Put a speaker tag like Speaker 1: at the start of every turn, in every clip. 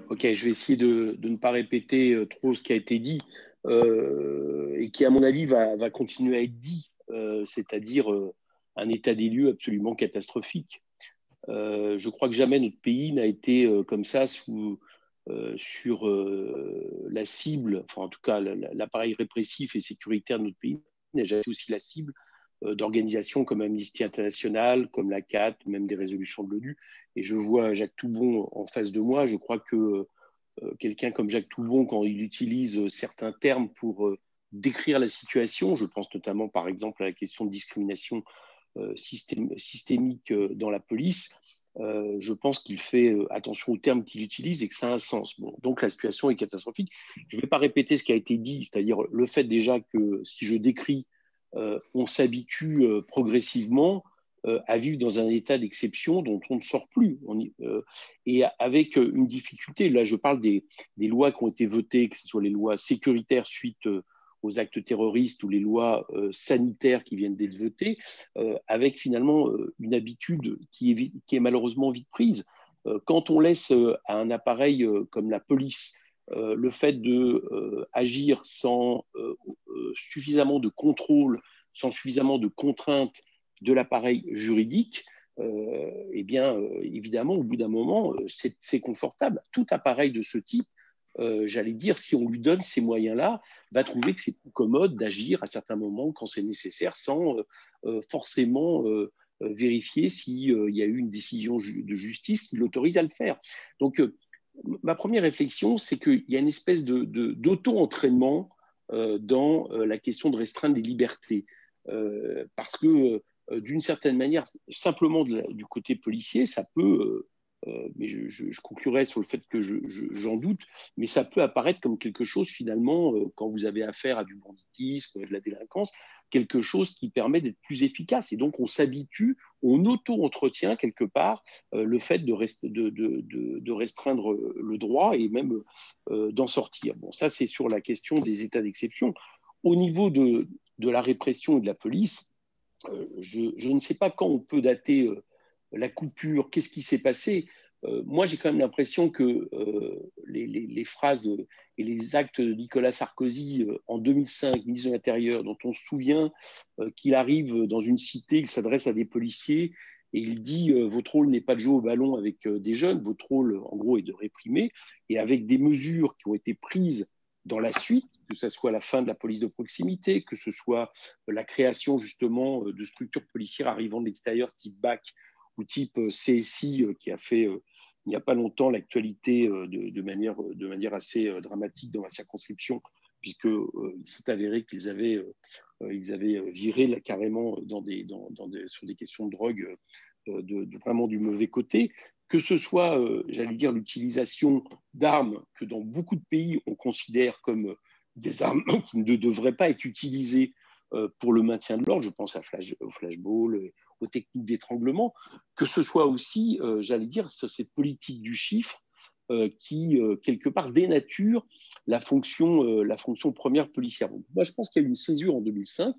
Speaker 1: Ok, je vais essayer de ne pas répéter trop ce qui a été dit et qui, à mon avis, va continuer à être dit, c'est-à-dire un état des lieux absolument catastrophique. Je crois que jamais notre pays n'a été comme ça sur la cible, enfin en tout cas l'appareil répressif et sécuritaire de notre pays n'a jamais été aussi la cible d'organisations comme Amnesty International, comme la CAT, même des résolutions de l'ONU. Et je vois Jacques Toubon en face de moi. Je crois que quelqu'un comme Jacques Toubon, quand il utilise certains termes pour décrire la situation, je pense notamment par exemple à la question de discrimination systémique dans la police, je pense qu'il fait attention aux termes qu'il utilise et que ça a un sens. Bon, donc la situation est catastrophique. Je ne vais pas répéter ce qui a été dit, c'est-à-dire le fait déjà que si je décris, on s'habitue progressivement à vivre dans un état d'exception dont on ne sort plus. Et avec une difficulté, là je parle des lois qui ont été votées, que ce soit les lois sécuritaires suite aux actes terroristes ou les lois sanitaires qui viennent d'être votées, avec finalement une habitude qui est malheureusement vite prise. Quand on laisse à un appareil comme la police le fait d'agir sans suffisamment de contrôle, sans suffisamment de contraintes de l'appareil juridique, eh bien, évidemment, au bout d'un moment, c'est confortable. Tout appareil de ce type, j'allais dire, si on lui donne ces moyens-là, va trouver que c'est plus commode d'agir à certains moments quand c'est nécessaire, sans forcément vérifier s'il y a eu une décision de justice qui l'autorise à le faire. Donc, ma première réflexion, c'est qu'il y a une espèce d'auto-entraînement dans la question de restreindre les libertés. Parce que, d'une certaine manière, simplement du côté policier, ça peut, mais je conclurai sur le fait que j'en doute, mais ça peut apparaître comme quelque chose, finalement, quand vous avez affaire à du banditisme, de la délinquance, quelque chose qui permet d'être plus efficace. Et donc, on s'habitue, on auto-entretient quelque part le fait de restreindre le droit et même d'en sortir. Bon, ça, c'est sur la question des états d'exception. Au niveau de la répression et de la police, je ne sais pas quand on peut dater la coupure, qu'est-ce qui s'est passé. Moi, j'ai quand même l'impression que les phrases et les actes de Nicolas Sarkozy en 2005, ministre de l'Intérieur, dont on se souvient qu'il arrive dans une cité, il s'adresse à des policiers et il dit votre rôle n'est pas de jouer au ballon avec des jeunes, votre rôle, en gros, est de réprimer. Et avec des mesures qui ont été prises dans la suite, que ce soit la fin de la police de proximité, que ce soit la création justement de structures policières arrivant de l'extérieur type BAC ou type CSI qui a fait il n'y a pas longtemps l'actualité de manière assez dramatique dans ma circonscription, puisqu'il s'est avéré qu'ils avaient viré carrément sur des questions de drogue vraiment du mauvais côté, que ce soit, j'allais dire, l'utilisation d'armes que dans beaucoup de pays on considère comme des armes qui ne devraient pas être utilisées pour le maintien de l'ordre, je pense au flashball, aux techniques d'étranglement, que ce soit aussi, j'allais dire, cette politique du chiffre qui, quelque part, dénature la fonction première policière. Donc, moi, je pense qu'il y a eu une césure en 2005.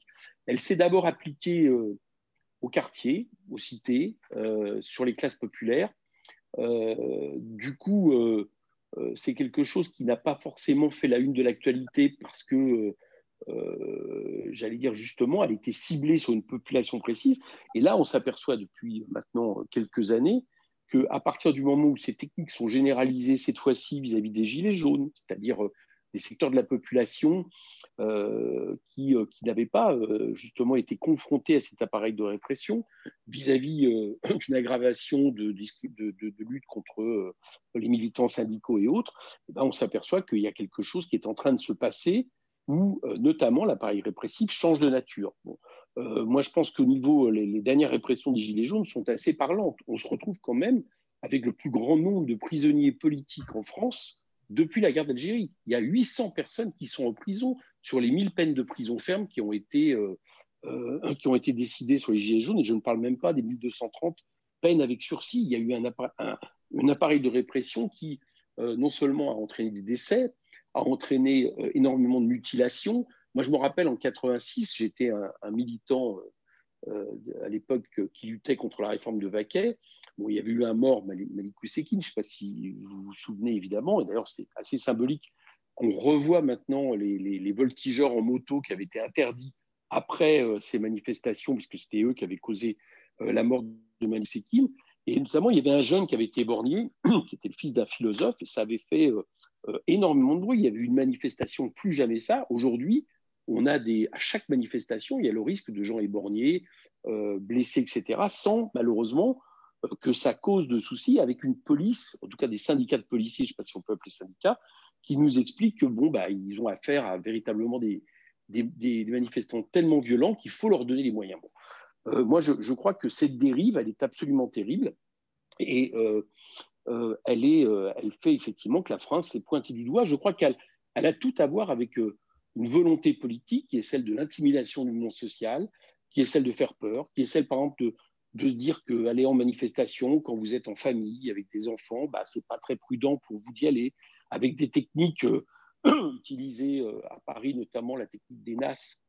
Speaker 1: Elle s'est d'abord appliquée aux quartiers, aux cités, sur les classes populaires. Du coup, c'est quelque chose qui n'a pas forcément fait la une de l'actualité parce que j'allais dire justement, elle était ciblée sur une population précise. Et là, on s'aperçoit depuis maintenant quelques années qu'à partir du moment où ces techniques sont généralisées cette fois-ci vis-à-vis des gilets jaunes, c'est-à-dire des secteurs de la population qui n'avaient pas justement été confrontés à cet appareil de répression vis-à-vis d'une aggravation de lutte contre les militants syndicaux et autres, eh ben, on s'aperçoit qu'il y a quelque chose qui est en train de se passer où notamment l'appareil répressif change de nature. Bon. Moi, je pense qu'au niveau, les dernières répressions des Gilets jaunes sont assez parlantes. On se retrouve quand même avec le plus grand nombre de prisonniers politiques en France depuis la guerre d'Algérie. Il y a 800 personnes qui sont en prison sur les 1000 peines de prison ferme qui ont été décidées sur les Gilets jaunes, et je ne parle même pas des 1230 peines avec sursis. Il y a eu un appareil de répression qui non seulement a entraîné des décès, a entraîné énormément de mutilations. Moi, je me rappelle en 86, j'étais un militant à l'époque qui luttait contre la réforme de Vaquet. Bon, il y avait eu un mort, Malik Oussekine, je ne sais pas si vous vous souvenez évidemment, et d'ailleurs c'est assez symbolique qu'on revoie maintenant les voltigeurs en moto qui avaient été interdits après ces manifestations, puisque c'était eux qui avaient causé la mort de Malik Oussekine. Et notamment, il y avait un jeune qui avait été éborgné, qui était le fils d'un philosophe, et ça avait fait énormément de bruit. Il y avait eu une manifestation, plus jamais ça. Aujourd'hui, à chaque manifestation, il y a le risque de gens éborgnés, blessés, etc., sans malheureusement que ça cause de soucis, avec une police, en tout cas des syndicats de policiers, je ne sais pas si on peut appeler syndicats, qui nous expliquent que bon, bah, ils ont affaire à véritablement des manifestants tellement violents qu'il faut leur donner les moyens. Bon. Moi, je crois que cette dérive, elle est absolument terrible et elle fait effectivement que la France est pointée du doigt. Je crois qu'elle a tout à voir avec une volonté politique qui est celle de l'intimidation du monde social, qui est celle de faire peur, qui est celle, par exemple, de se dire qu'aller en manifestation, quand vous êtes en famille, avec des enfants, bah, ce n'est pas très prudent pour vous d'y aller, avec des techniques utilisées à Paris, notamment la technique des NAS,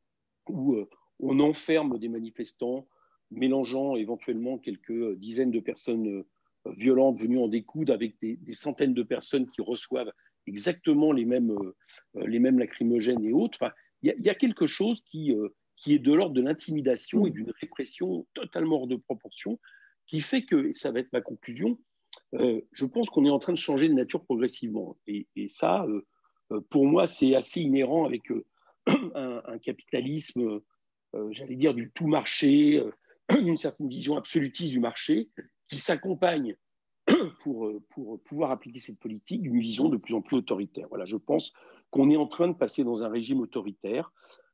Speaker 1: où on enferme des manifestants, mélangeant éventuellement quelques dizaines de personnes violentes venues en découdre avec des centaines de personnes qui reçoivent exactement les mêmes lacrymogènes et autres. Enfin, il y a quelque chose qui est de l'ordre de l'intimidation et d'une répression totalement hors de proportion, qui fait que, et ça va être ma conclusion, je pense qu'on est en train de changer de nature progressivement. Et ça, pour moi, c'est assez inhérent avec un capitalisme, j'allais dire, du tout marché, d'une certaine vision absolutiste du marché, qui s'accompagne pour pouvoir appliquer cette politique d'une vision de plus en plus autoritaire. Voilà, je pense qu'on est en train de passer dans un régime autoritaire,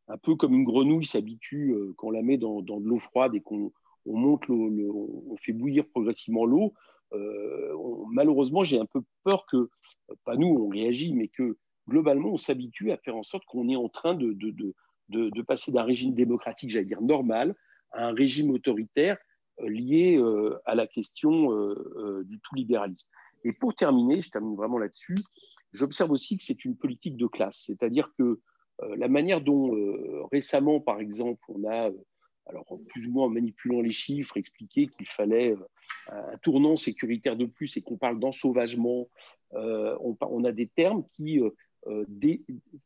Speaker 1: un peu comme une grenouille s'habitue quand on la met dans de l'eau froide et qu'on monte on fait bouillir progressivement l'eau. Malheureusement, j'ai un peu peur que, pas nous, on réagit, mais que globalement, on s'habitue à faire en sorte qu'on est en train de passer d'un régime démocratique, j'allais dire normal, à un régime autoritaire lié à la question du tout libéralisme. Et pour terminer, je termine vraiment là-dessus, j'observe aussi que c'est une politique de classe, c'est-à-dire que la manière dont récemment, par exemple, on a, alors plus ou moins en manipulant les chiffres, expliqué qu'il fallait un tournant sécuritaire de plus et qu'on parle d'ensauvagement, on a des termes qui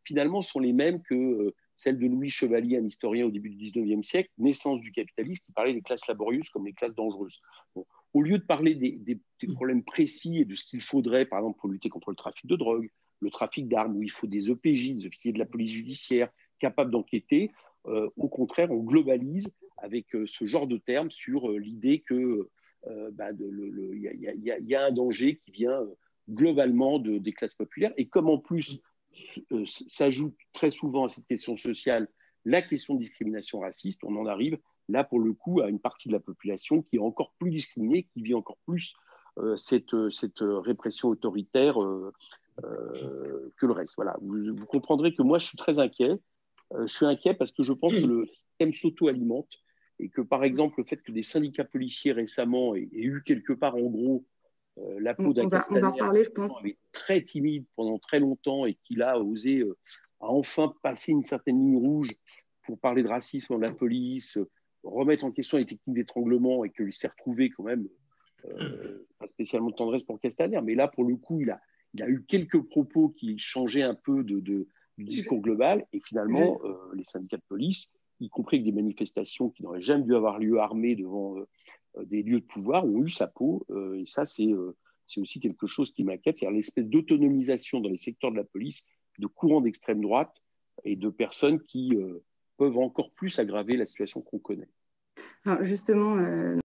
Speaker 1: finalement sont les mêmes que celle de Louis Chevalier, un historien au début du 19e siècle, naissance du capitalisme, qui parlait des classes laborieuses comme les classes dangereuses. Bon, au lieu de parler des problèmes précis et de ce qu'il faudrait, par exemple, pour lutter contre le trafic de drogue, le trafic d'armes, où il faut des EPJ, des officiers de la police judiciaire, capables d'enquêter, au contraire, on globalise avec ce genre de termes sur l'idée que y a un danger qui vient globalement des classes populaires. Et comme en plus s'ajoute très souvent à cette question sociale la question de discrimination raciste, on en arrive là pour le coup à une partie de la population qui est encore plus discriminée, qui vit encore plus cette répression autoritaire que le reste. Voilà. Vous comprendrez que moi je suis très inquiet. Je suis inquiet parce que je pense que le système s'auto-alimente et que par exemple le fait que des syndicats policiers récemment aient eu quelque part en gros la peau d'un
Speaker 2: On va en
Speaker 1: Castaner
Speaker 2: reparler, je
Speaker 1: qui
Speaker 2: pense.
Speaker 1: avait très timide pendant très longtemps et qu'il a osé a enfin passer une certaine ligne rouge pour parler de racisme dans la police, remettre en question les techniques d'étranglement et qu'il s'est retrouvé quand même pas spécialement de tendresse pour Castaner. Mais là, pour le coup, il a eu quelques propos qui changeaient un peu du discours global et finalement, les syndicats de police, y compris avec des manifestations qui n'auraient jamais dû avoir lieu armées devant des lieux de pouvoir, ont eu sa peau. Et ça, c'est aussi quelque chose qui m'inquiète, c'est-à-dire l'espèce d'autonomisation dans les secteurs de la police de courants d'extrême droite et de personnes qui peuvent encore plus aggraver la situation qu'on connaît.
Speaker 2: Alors justement,